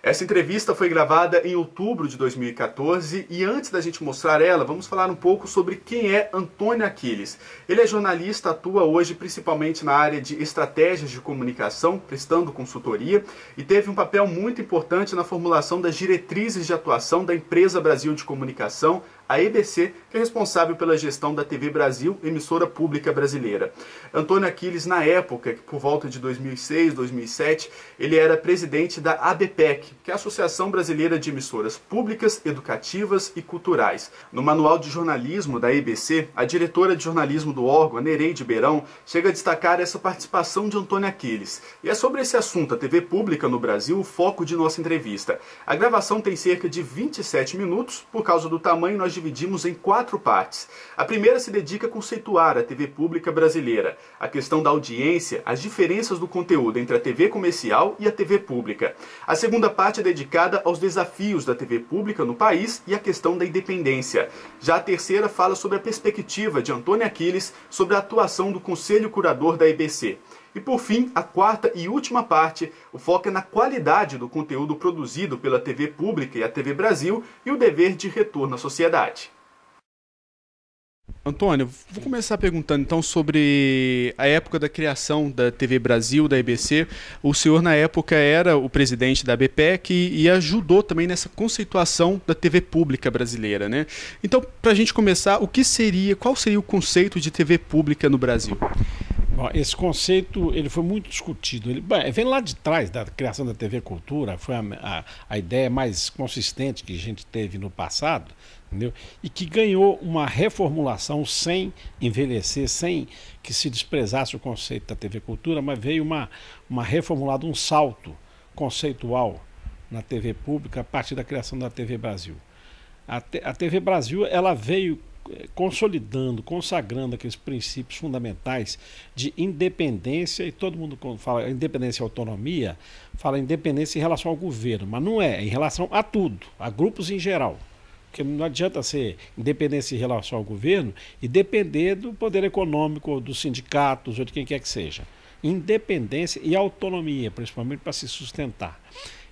Essa entrevista foi gravada em outubro de 2014 e antes da gente mostrar ela, vamos falar um pouco sobre quem é Antônio Aquiles. Ele é jornalista, atua hoje principalmente na área de estratégias de comunicação, prestando consultoria e teve um papel muito importante na formulação das diretrizes de atuação da Empresa Brasil de Comunicação, a EBC, que é responsável pela gestão da TV Brasil, emissora pública brasileira. Antônio Aquiles, na época, por volta de 2006, 2007, ele era presidente da ABPEC, que é a Associação Brasileira de Emissoras Públicas, Educativas e Culturais. No manual de jornalismo da EBC, a diretora de jornalismo do órgão, Nereide Beirão, chega a destacar essa participação de Antônio Aquiles. E é sobre esse assunto, a TV pública no Brasil, o foco de nossa entrevista. A gravação tem cerca de 27 minutos, por causa do tamanho nós dividimos em 4 partes. A primeira se dedica a conceituar a TV pública brasileira, a questão da audiência, as diferenças do conteúdo entre a TV comercial e a TV pública. A segunda parte é dedicada aos desafios da TV pública no país e a questão da independência. Já a terceira fala sobre a perspectiva de Antônio Aquiles sobre a atuação do Conselho Curador da EBC. E por fim, a quarta e última parte, o foco é na qualidade do conteúdo produzido pela TV pública e a TV Brasil e o dever de retorno à sociedade. Antônio, vou começar perguntando então sobre a época da criação da TV Brasil, da EBC. O senhor na época era o presidente da ABPEC e ajudou também nessa conceituação da TV pública brasileira, né? Então, para a gente começar, qual seria o conceito de TV pública no Brasil? Bom, esse conceito ele foi muito discutido. Ele vem lá de trás da criação da TV Cultura, foi a ideia mais consistente que a gente teve no passado, entendeu? E que ganhou uma reformulação sem envelhecer, sem que se desprezasse o conceito da TV Cultura, mas veio uma reformulada, um salto conceitual na TV pública a partir da criação da TV Brasil. A TV Brasil ela veio consolidando, consagrando aqueles princípios fundamentais de independência, e todo mundo fala independência e autonomia, fala independência em relação ao governo, mas não é em relação a tudo, a grupos em geral. Porque não adianta ser independência em relação ao governo e depender do poder econômico, dos sindicatos ou de quem quer que seja. Independência e autonomia, principalmente para se sustentar.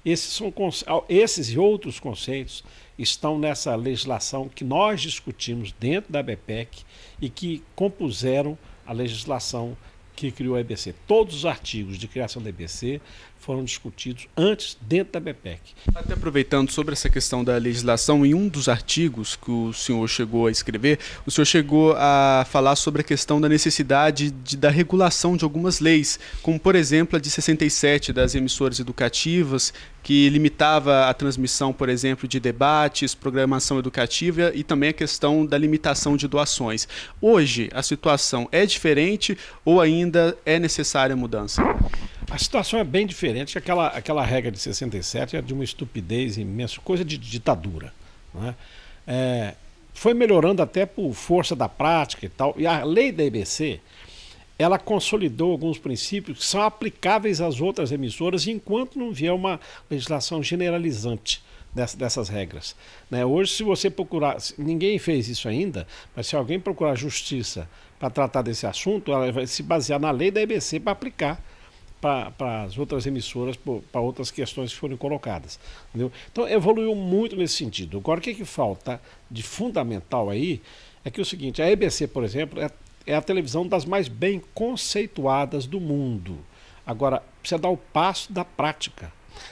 Esses e outros conceitos estão nessa legislação que nós discutimos dentro da ABPEC e que compuseram a legislação que criou a EBC. Todos os artigos de criação da EBC foram discutidos antes dentro da ABPEC. Até aproveitando sobre essa questão da legislação, em um dos artigos que o senhor chegou a escrever, o senhor chegou a falar sobre a questão da necessidade da regulação de algumas leis, como por exemplo a de 67 das emissoras educativas, que limitava a transmissão, por exemplo, de debates, programação educativa e também a questão da limitação de doações. Hoje, a situação é diferente ou ainda é necessária a mudança? A situação é bem diferente. Aquela regra de 67 é de uma estupidez imensa, coisa de ditadura, não é? Foi melhorando até por força da prática e tal. E a lei da EBC, ela consolidou alguns princípios que são aplicáveis às outras emissoras enquanto não vier uma legislação generalizante dessas regras, né? Hoje, se você procurar, ninguém fez isso ainda, mas se alguém procurar justiça para tratar desse assunto, ela vai se basear na lei da EBC para aplicar para as outras emissoras, para outras questões que foram colocadas, entendeu? Então evoluiu muito nesse sentido. Agora o que falta de fundamental aí é que o seguinte, a EBC, por exemplo, é a televisão das mais bem conceituadas do mundo. Agora, precisa dar o passo da prática,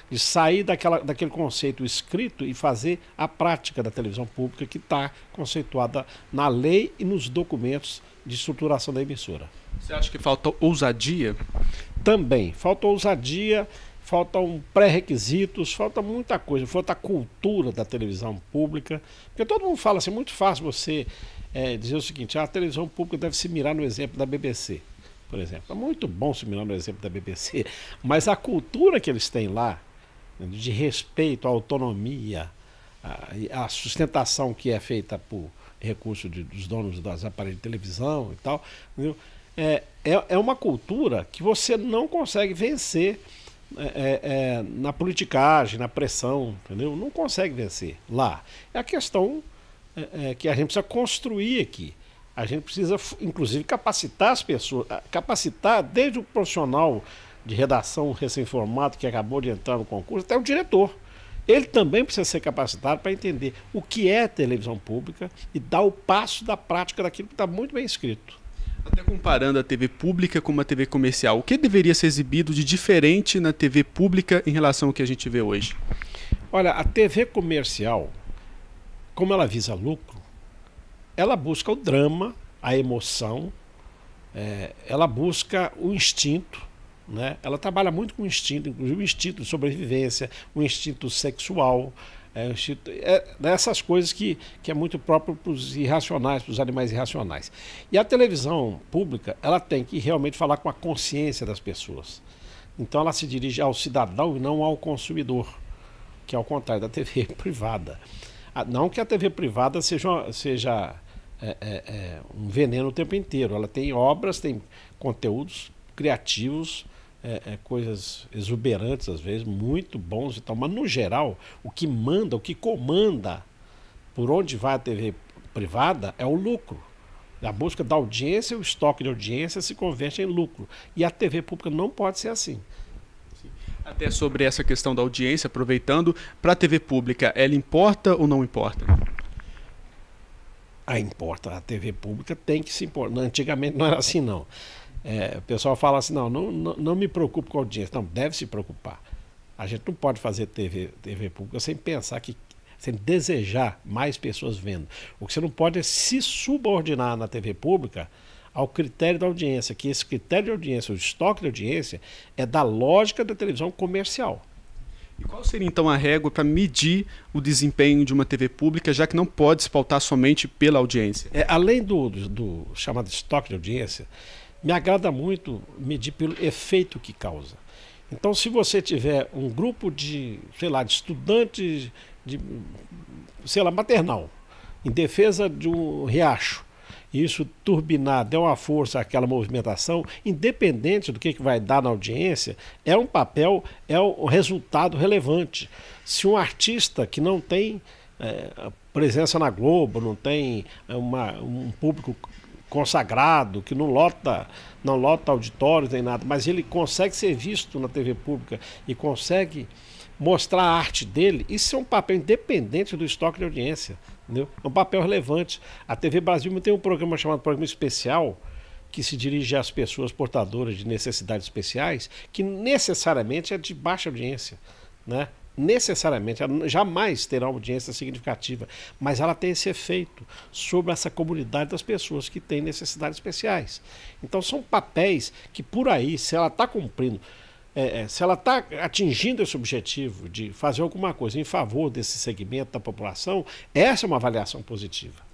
de sair daquele conceito escrito e fazer a prática da televisão pública que está conceituada na lei e nos documentos de estruturação da emissora. Você acha que falta ousadia? Também. Falta ousadia, faltam pré-requisitos, falta muita coisa, falta a cultura da televisão pública. Porque todo mundo fala assim, é muito fácil você dizer o seguinte, a televisão pública deve se mirar no exemplo da BBC, por exemplo. É muito bom se mirar no exemplo da BBC, mas a cultura que eles têm lá, de respeito à autonomia, a sustentação que é feita por recurso dos donos das aparelhos de televisão e tal, entendeu? É uma cultura que você não consegue vencer na politicagem, na pressão, entendeu? Não consegue vencer lá. É a questão que a gente precisa construir aqui. A gente precisa, inclusive, capacitar as pessoas, capacitar desde o profissional de redação recém-formado que acabou de entrar no concurso, até o diretor. ele também precisa ser capacitado para entender o que é televisão pública e dar o passo da prática daquilo que está muito bem escrito. Até comparando a TV pública com uma TV comercial, o que deveria ser exibido de diferente na TV pública em relação ao que a gente vê hoje? Olha, a TV comercial, como ela visa lucro, ela busca o drama, a emoção, ela busca o instinto, né? Ela trabalha muito com o instinto, inclusive o instinto de sobrevivência, o instinto sexual, essas coisas que é muito próprio para os irracionais, para os animais irracionais. E a televisão pública, ela tem que realmente falar com a consciência das pessoas. Então ela se dirige ao cidadão e não ao consumidor, que é ao contrário da TV privada. Não que a TV privada seja um veneno o tempo inteiro. Ela tem obras, tem conteúdos criativos, coisas exuberantes às vezes, muito bons e tal, mas no geral o que manda, o que comanda por onde vai a TV privada é o lucro. A busca da audiência, o estoque de audiência se converte em lucro. E a TV pública não pode ser assim. Até sobre essa questão da audiência, aproveitando, para a TV pública, ela importa ou não importa? Importa. A TV pública tem que se importar. Antigamente não era assim, não. O pessoal fala assim, não me preocupo com a audiência. Não, deve se preocupar. A gente não pode fazer TV pública sem pensar sem desejar mais pessoas vendo. O que você não pode é se subordinar na TV pública ao critério da audiência, que esse critério de audiência, o estoque de audiência, é da lógica da televisão comercial. E qual seria então a régua para medir o desempenho de uma TV pública, já que não pode se pautar somente pela audiência? Além do chamado estoque de audiência, me agrada muito medir pelo efeito que causa. Então, se você tiver um grupo de estudantes maternal, em defesa de um riacho, e isso turbinar, der uma força àquela movimentação, independente do que vai dar na audiência, é um papel, é um resultado relevante. Se um artista que não tem presença na Globo, não tem um público consagrado, que não lota auditórios nem nada, mas ele consegue ser visto na TV pública e consegue mostrar a arte dele, isso é um papel independente do estoque de audiência, entendeu? É um papel relevante. A TV Brasil tem um programa chamado Programa Especial, que se dirige às pessoas portadoras de necessidades especiais, que necessariamente é de baixa audiência, né? Necessariamente, ela jamais terá uma audiência significativa, mas ela tem esse efeito sobre essa comunidade das pessoas que têm necessidades especiais. Então são papéis que por aí, se ela está cumprindo, se ela está atingindo esse objetivo de fazer alguma coisa em favor desse segmento da população, essa é uma avaliação positiva.